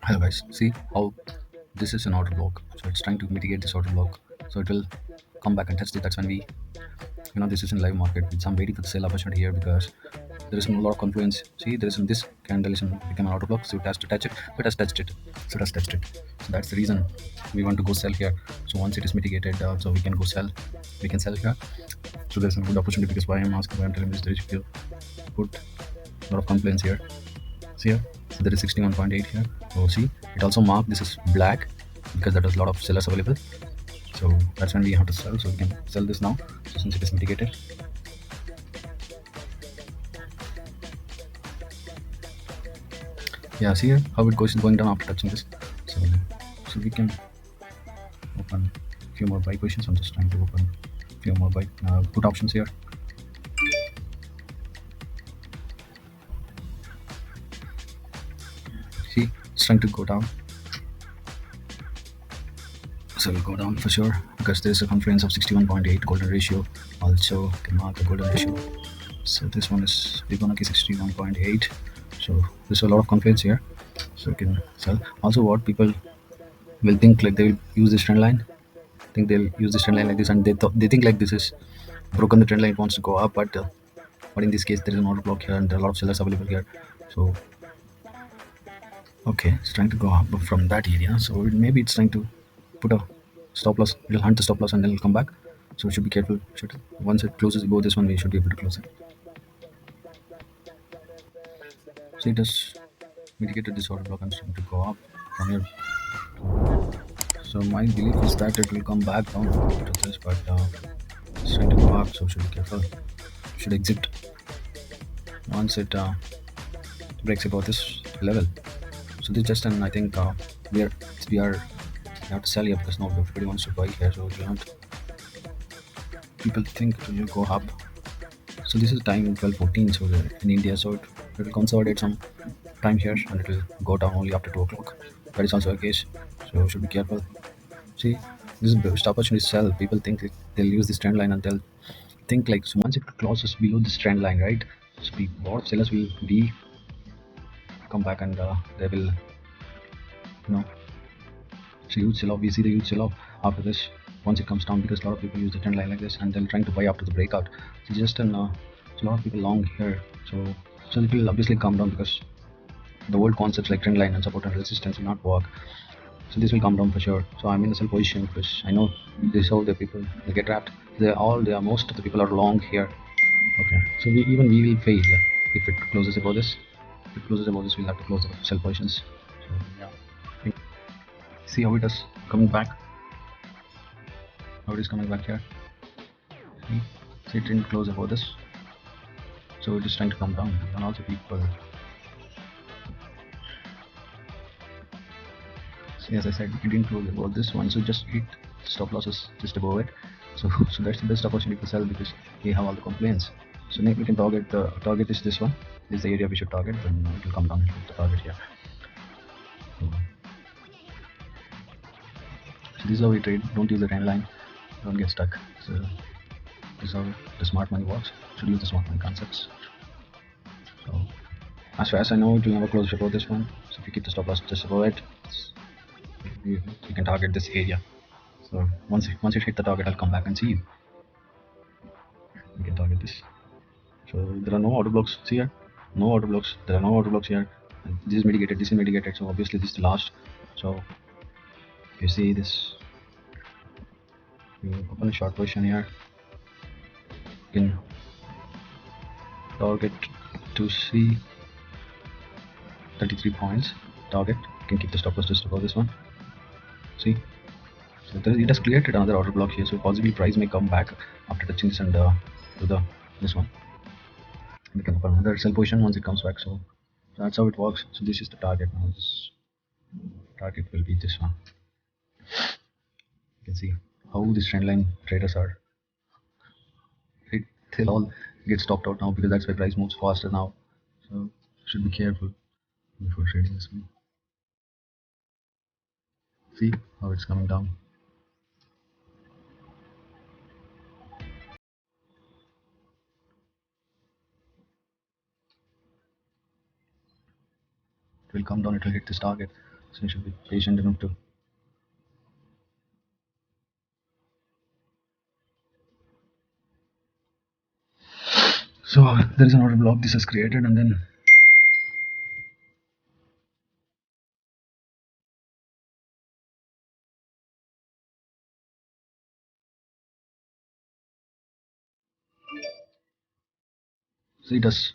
Hello guys, see how this is an order block, so it's trying to mitigate this order block, so it will come back and test it. That's when we, this is in live market, which I'm waiting for the sell opportunity here because there is a lot of confluence. See, there is in this candle is become an order block, so it has to touch it, so it has touched it, so that's the reason we want to go sell here. So once it is mitigated, so we can go sell, we can sell here. So there's a good opportunity, because why I'm asking, why I'm telling this, there is put a lot of complaints here. See here, so there is 61.8 here. So see, it also marked this is black because there is a lot of sellers available. So that's when we have to sell. So we can sell this now. So since it is mitigated, yeah. See here how it goes, is going down after touching this. So we can open a few more buy positions. I'm just trying to open a few more buy put options here. See, it's trying to go down. So we'll go down for sure because there's a confluence of 61.8 golden ratio. Also can mark the golden ratio. So this one is Fibonacci 61.8. So there's a lot of confluence here. So you can sell. Also, what people will think, like they will use this trend line. Think they'll use this trend line like this, and they think like this is broken the trend line. It wants to go up, but in this case there is an order block here, and there are a lot of sellers available here. So okay, it's trying to go up from that area. So maybe it's trying to put a stop loss. It'll hunt the stop loss and then it'll come back. So we should be careful. Should once it closes above this one, we should be able to close it. So it has mitigated this order block and starting to go up from here. So my belief is that it will come back down to this, but it's trying to go up. So should be careful. Should exit once it breaks above this level. So this just, and I think we are we have to sell here because not everybody wants to buy here. So it will not, people think it will go up. So this is time 12:14. So in India, so it will consolidate some time here and it will go down only after 2 o'clock. That is also a case. So should be careful. See, this is best opportunity to sell. People think they'll use this trend line and they'll think like, so once it crosses below this trend line, right? So a lot of sellers will be come back and they will, so huge sell off. We see the huge sell off after this once it comes down, because a lot of people use the trend line like this and they're trying to buy after the breakout. So just an so a lot of people long here. So it will obviously come down because the old concepts like trend line and support and resistance will not work. So this will come down for sure. So I'm in a sell position because I know this how the people they get trapped. They are most of the people are long here. Okay. So we will fail if it closes above this. If it closes above this, we'll have to close the sell positions. So yeah. See how it is coming back. How it is coming back here. See, it didn't close above this. So it is trying to come down. And also people, see, as I said, it didn't close above this one. So just hit stop losses just above it. So that's the best opportunity to sell because we have all the complaints. So next we can target, the target is this one. This is the area we should target. Then it will come down to the target here. So this is how we trade. Don't use the trend line. Don't get stuck. So this is how the smart money works. Should use the smart money concepts. So as far as I know, it will never close above this one. So if you keep the stop loss just above it, you can target this area. So once it hit the target, I'll come back and see you. You can target this. So there are no auto blocks. See here, no auto blocks. There are no auto blocks here. And this is mitigated. This is mitigated. So obviously this is the last. So you see this. You open a short position here. You can target to see 33 points. Target. You can keep the stop loss just above this one. See. So it has created another order block here. So possibly price may come back after touching this and to this one. We can open another sell position once it comes back. So that's how it works. So this is the target now. This target will be this one. You can see how these trend line traders are. They'll all get stopped out now because that's why price moves faster now. So should be careful before trading this one. See how it's coming down. It will come down. It will hit this target. So you should be patient enough to. So there is another block this is created, and then see it as